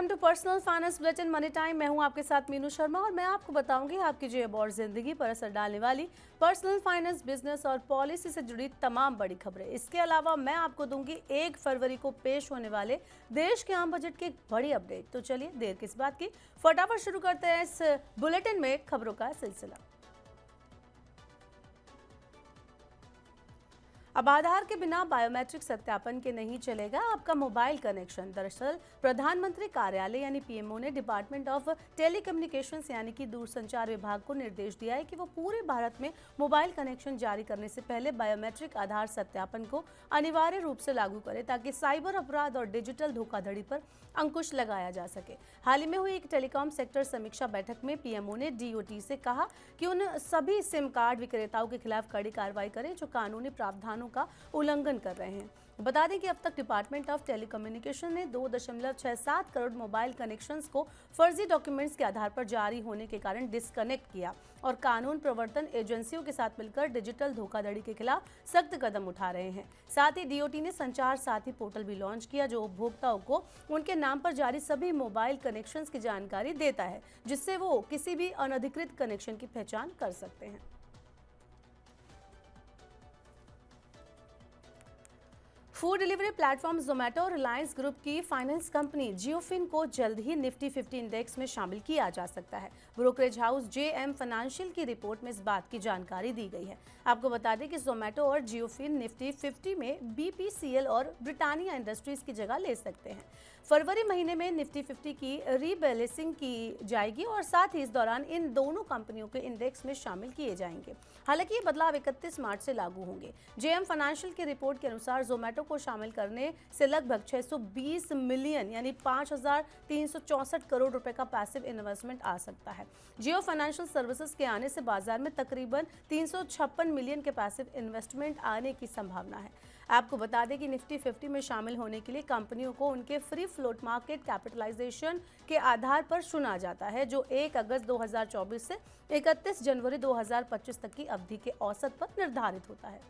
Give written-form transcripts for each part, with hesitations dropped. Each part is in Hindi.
Welcome to personal finance bulletin money time. मैं हूं आपके साथ मीनू शर्मा और मैं आपको बताऊंगी आपकी जेब और जिंदगी पर असर डालने वाली पर्सनल फाइनेंस, बिजनेस और पॉलिसी से जुड़ी तमाम बड़ी खबरें। इसके अलावा मैं आपको दूंगी 1 फरवरी को पेश होने वाले देश के आम बजट की एक बड़ी अपडेट। तो चलिए देर किस बात की, फटाफट शुरू करते हैं इस बुलेटिन में खबरों का सिलसिला। अब आधार के बिना बायोमेट्रिक सत्यापन के नहीं चलेगा आपका मोबाइल कनेक्शन। दरअसल प्रधानमंत्री कार्यालय यानी पीएमओ ने डिपार्टमेंट ऑफ टेलीकम्युनिकेशंस यानी कि दूरसंचार विभाग को निर्देश दिया है कि वो पूरे भारत में मोबाइल कनेक्शन जारी करने से पहले बायोमेट्रिक आधार सत्यापन को अनिवार्य रूप से लागू करे, ताकि साइबर अपराध और डिजिटल धोखाधड़ी पर अंकुश लगाया जा सके। हाल ही में हुई एक टेलीकॉम सेक्टर समीक्षा बैठक में पीएमओ ने डीओटी से कहा कि उन सभी सिम कार्ड विक्रेताओं के खिलाफ कड़ी कार्रवाई करें जो कानूनी प्रावधानों का उल्लंघन कर रहे हैं। बता दें कि अब तक डिपार्टमेंट ऑफ टेलीकम्युनिकेशन ने 2.67 करोड़ मोबाइल कनेक्शंस को फर्जी डॉक्यूमेंट्स के आधार पर जारी होने के कारण डिस्कनेक्ट किया और कानून प्रवर्तन एजेंसियों के साथ मिलकर डिजिटल धोखाधड़ी के खिलाफ सख्त कदम उठा रहे हैं। साथ ही डीओटी ने संचार साथी पोर्टल भी लॉन्च किया जो उपभोक्ताओं को उनके नाम पर जारी सभी मोबाइल कनेक्शंस की जानकारी देता है, जिससे वो किसी भी अनधिकृत कनेक्शन की पहचान कर सकते हैं। फूड डिलीवरी प्लेटफॉर्म जोमेटो और रिलायंस ग्रुप की फाइनेंस कंपनी जियोफिन को जल्द ही निफ्टी 50 इंडेक्स में शामिल किया जा सकता है। ब्रोकरेज हाउस जेएम फाइनेंशियल की रिपोर्ट में इस बात की जानकारी दी गई है। आपको बता दें कि जोमेटो और जियोफिन निफ्टी 50 में बीपीसीएल और ब्रिटानिया इंडस्ट्रीज की जगह ले सकते हैं। फरवरी महीने में निफ्टी 50 की रीबैलेंसिंग की जाएगी और साथ ही इस दौरान इन दोनों कंपनियों के इंडेक्स में शामिल किए जाएंगे। हालांकि ये बदलाव 31 मार्च से लागू होंगे। जेएम फाइनेंशियल की रिपोर्ट के अनुसार जोमेटो को शामिल करने से लगभग 620 मिलियन यानी 5,364 करोड़ रुपए का पैसिव इन्वेस्टमेंट आ सकता है। जियो फाइनेंशियल सर्विसेज के आने से बाजार में तकरीबन 356 मिलियन के पैसिव इन्वेस्टमेंट आने की संभावना है। आपको बता दें कि निफ्टी 50 में शामिल होने के लिए कंपनियों को उनके फ्री फ्लोट मार्केट कैपिटलाइजेशन के आधार पर चुना जाता है, जो 1 अगस्त 2024 से 31 जनवरी 2025 तक की अवधि के औसत पर निर्धारित होता है।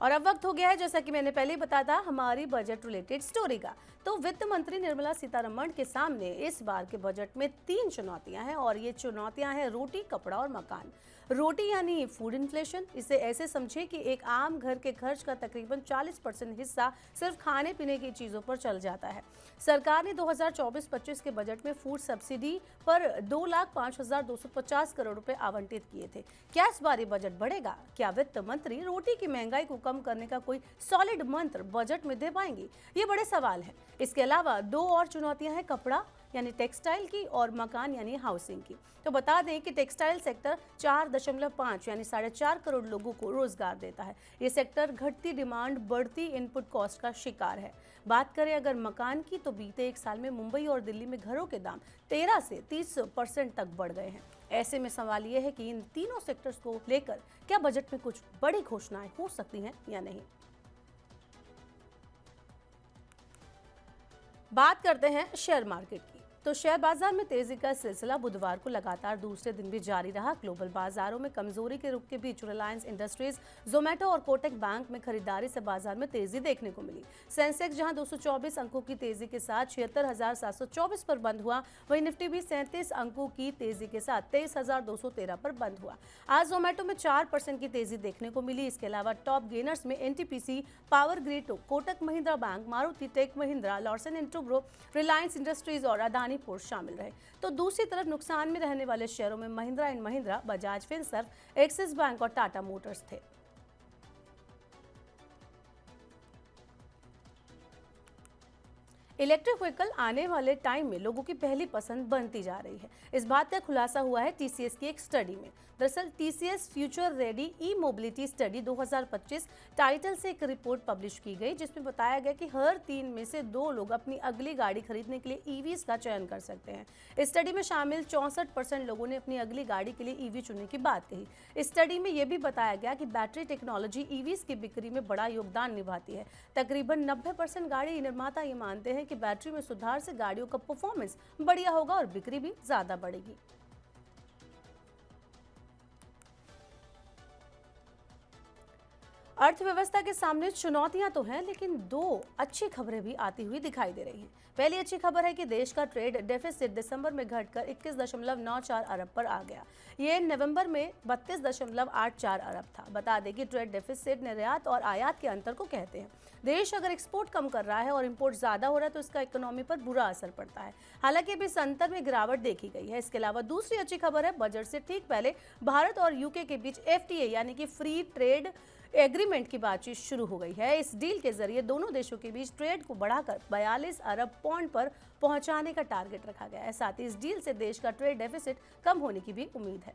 और अब वक्त हो गया है, जैसा कि मैंने पहले ही बताया था, हमारी बजट रिलेटेड स्टोरी का। तो वित्त मंत्री निर्मला सीतारमण के सामने इस बार के बजट में 3 चुनौतियां हैं और ये चुनौतियां हैं रोटी, कपड़ा और मकान। रोटी यानी फूड इन्फ्लेशन। इसे ऐसे समझे कि एक आम घर के खर्च का तकरीबन 40% हिस्सा सिर्फ खाने पीने की चीजों पर चल जाता है। सरकार ने 2024-25 के बजट में फूड सब्सिडी पर 2,05,250 करोड़ रुपए आवंटित किए थे। क्या इस बार ये बजट बढ़ेगा? क्या वित्त मंत्री रोटी की महंगाई को कम करने का कोई सॉलिड मंत्र बजट में दे पाएंगी? ये बड़े सवाल हैं। इसके अलावा 2 और चुनौतियां हैं, कपड़ा यानी टेक्सटाइल की और मकान यानी हाउसिंग की। तो बता दें कि टेक्सटाइल सेक्टर 4.5 यानी 4.5 करोड़ लोगों को रोजगार देता है। ये सेक्टर घटती डिमांड, बढ़ती इनपुट कॉस्ट का शिकार है। बात करें अगर मकान की, तो बीते 1 साल में मुंबई और दिल्ली में घरों के दाम 13 से 30% तक बढ़ गए हैं। ऐसे में सवाल ये है कि इन तीनों सेक्टर्स को लेकर क्या बजट में कुछ बड़ी घोषणाएं हो सकती हैं या नहीं। बात करते हैं शेयर मार्केट की। तो शेयर बाजार में तेजी का सिलसिला बुधवार को लगातार दूसरे दिन भी जारी रहा। ग्लोबल बाजारों में कमजोरी के रुख के बीच रिलायंस इंडस्ट्रीज, जोमेटो और कोटक बैंक में खरीदारी से बाजार में तेजी देखने को मिली। सेंसेक्स जहां 224 अंकों की तेजी के साथ 76,724 पर बंद हुआ, वहीं निफ्टी भी 37 अंकों की तेजी के साथ 23,213 पर बंद हुआ। आज जोमेटो में 4% की तेजी देखने को मिली। इसके अलावा टॉप गेनर्स में NTPC, Power Grid, Kotak Mahindra Bank, Maruti, Tech Mahindra, Larsen and Toubro, Reliance Industries और अदानी पोर्ट शामिल रहे। तो दूसरी तरफ नुकसान में रहने वाले शेयरों में Mahindra and Mahindra, Bajaj Finserv, axis bank और टाटा मोटर्स थे। इलेक्ट्रिक व्हीकल आने वाले टाइम में लोगों की पहली पसंद बनती जा रही है। इस बात का खुलासा हुआ है टीसीएस की एक स्टडी में। दरअसल टीसीएस फ्यूचर रेडी ई मोबिलिटी स्टडी 2025 टाइटल से एक रिपोर्ट पब्लिश की गई, जिसमें बताया गया कि हर 3 में से 2 लोग अपनी अगली गाड़ी खरीदने के लिए ईवीज का चयन कर सकते हैं। इस स्टडी में शामिल 64% लोगों ने अपनी अगली गाड़ी के लिए ईवी चुनने की बात कही। इस स्टडी में यह भी बताया गया कि बैटरी टेक्नोलॉजी ईवीज की बिक्री में बड़ा योगदान निभाती है। तकरीबन 90% गाड़ी निर्माता ये मानते हैं कि बैटरी में सुधार से गाड़ियों का परफॉर्मेंस बढ़िया होगा और बिक्री भी ज्यादा बढ़ेगी। अर्थव्यवस्था के सामने चुनौतियां तो हैं, लेकिन दो अच्छी खबरें भी आती हुई दिखाई दे रही हैं। पहली अच्छी खबर है कि देश का ट्रेड डेफिसिट दिसंबर में घटकर 21.94 अरब पर आ गया। ये नवंबर में 32.84 अरब था। बता दें कि ट्रेड डेफिसिट निर्यात और आयात के अंतर को कहते हैं। देश अगर एक्सपोर्ट कम कर रहा है और इंपोर्ट ज्यादा हो रहा है तो इसका इकोनॉमी पर बुरा असर पड़ता है। हालांकि अभी इस अंतर में गिरावट देखी गई है। इसके अलावा दूसरी अच्छी खबर है, बजट से ठीक पहले भारत और यूके के बीच FTA यानी कि फ्री ट्रेड एग्रीमेंट की बातचीत शुरू हो गई है। इस डील के जरिए दोनों देशों के बीच ट्रेड को बढ़ाकर 42 अरब पौंड पर पहुंचाने का टारगेट रखा गया है। साथ ही इस डील से देश का ट्रेड डेफिसिट कम होने की भी उम्मीद है।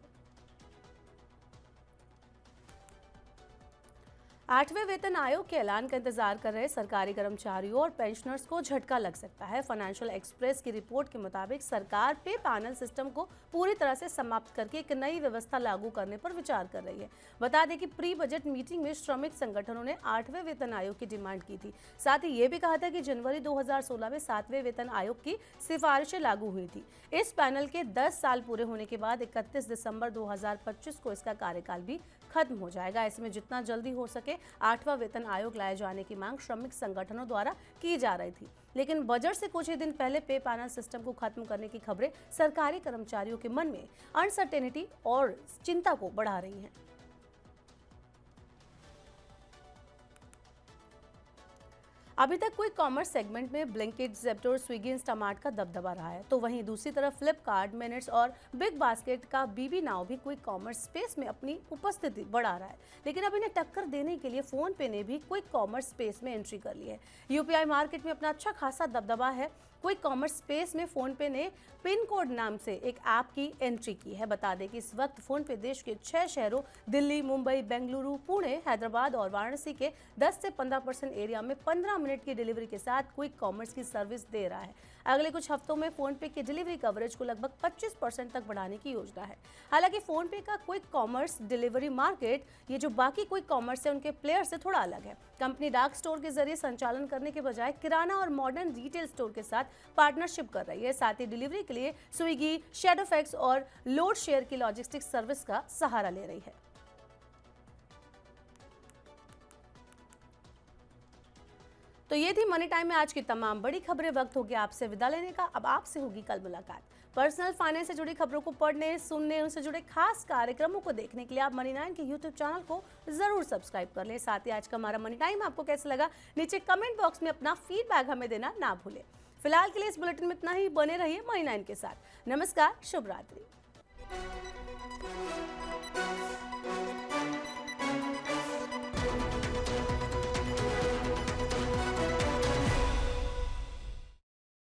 8वें वेतन आयोग के ऐलान का इंतजार कर रहे सरकारी कर्मचारियों और पेंशनर्स को झटका लग सकता है। फाइनेंशियल एक्सप्रेस की रिपोर्ट के मुताबिक सरकार पे पैनल सिस्टम को पूरी तरह से समाप्त करके एक नई व्यवस्था लागू करने पर विचार कर रही है। बता दें कि प्री बजट मीटिंग में श्रमिक संगठनों ने 8वें वेतन आयोग की डिमांड की थी। साथ ही ये भी कहा था कि जनवरी 2016 में 7वें वेतन आयोग की सिफारिशें लागू हुई थी। इस पैनल के 10 साल पूरे होने के बाद 31 दिसंबर 2025 को इसका कार्यकाल भी खत्म हो जाएगा। ऐसे में जितना जल्दी हो सके 8वां वेतन आयोग लाए जाने की मांग श्रमिक संगठनों द्वारा की जा रही थी। लेकिन बजट से कुछ ही दिन पहले पे पैनल सिस्टम को खत्म करने की खबरें सरकारी कर्मचारियों के मन में अनसर्टेनिटी और चिंता को बढ़ा रही हैं। अभी तक कोई कॉमर्स सेगमेंट में ब्लिंकिट, ज़ेप्टो, स्विगी, इंस्टामार्ट का दबदबा रहा है, तो वहीं दूसरी तरफ फ्लिपकार्ट, मिनट्स और बिग बास्केट का बीबी नाउ भी कोई कॉमर्स स्पेस में अपनी उपस्थिति बढ़ा रहा है। लेकिन अब इन्हें टक्कर देने के लिए फोन पे ने भी कोई कॉमर्स स्पेस में एंट्री कर ली है। UPI मार्केट में अपना अच्छा खासा दबदबा है। कोई कॉमर्स स्पेस में फोन पे ने पिन कोड नाम से एक ऐप की एंट्री की है। बता दें कि इस वक्त फोन पे देश के 6 शहरों दिल्ली, मुंबई, बेंगलुरु, पुणे, हैदराबाद और वाराणसी के 10 से 15% एरिया में 15 मिनट की डिलीवरी के साथ क्विक कॉमर्स की सर्विस दे रहा है। अगले कुछ हफ्तों में फोन पे की डिलीवरी कवरेज को लगभग 25% तक बढ़ाने की योजना है। हालांकि फोन पे का क्विक कॉमर्स डिलीवरी मार्केट ये जो बाकी क्विक कॉमर्स है उनके प्लेयर से थोड़ा अलग है। कंपनी डार्क स्टोर के जरिए संचालन करने के बजाय किराना और मॉडर्न रिटेल स्टोर के साथ पार्टनरशिप कर रही है। साथ ही डिलीवरी के लिए स्विगी, शैडोफैक्स और लोड शेयर की लॉजिस्टिक्स सर्विस का सहारा ले रही है। तो ये थी मनी टाइम में आज की तमाम बड़ी खबरें। वक्त हो गया आपसे विदा लेने का। अब आपसे होगी कल मुलाकात। पर्सनल फाइनेंस से जुड़ी खबरों को पढ़ने, सुनने, उनसे जुड़े खास कार्यक्रमों को देखने के लिए आप मनी 9 के YouTube चैनल को जरूर सब्सक्राइब कर लें। साथ ही आज का हमारा मनी टाइम आपको कैसा लगा नीचे कमेंट बॉक्स में अपना फीडबैक हमें देना ना भूलें। फिलहाल के लिए इस बुलेटिन में इतना ही। बने रहिए मनी 9 के साथ। नमस्कार, शुभ रात्रि।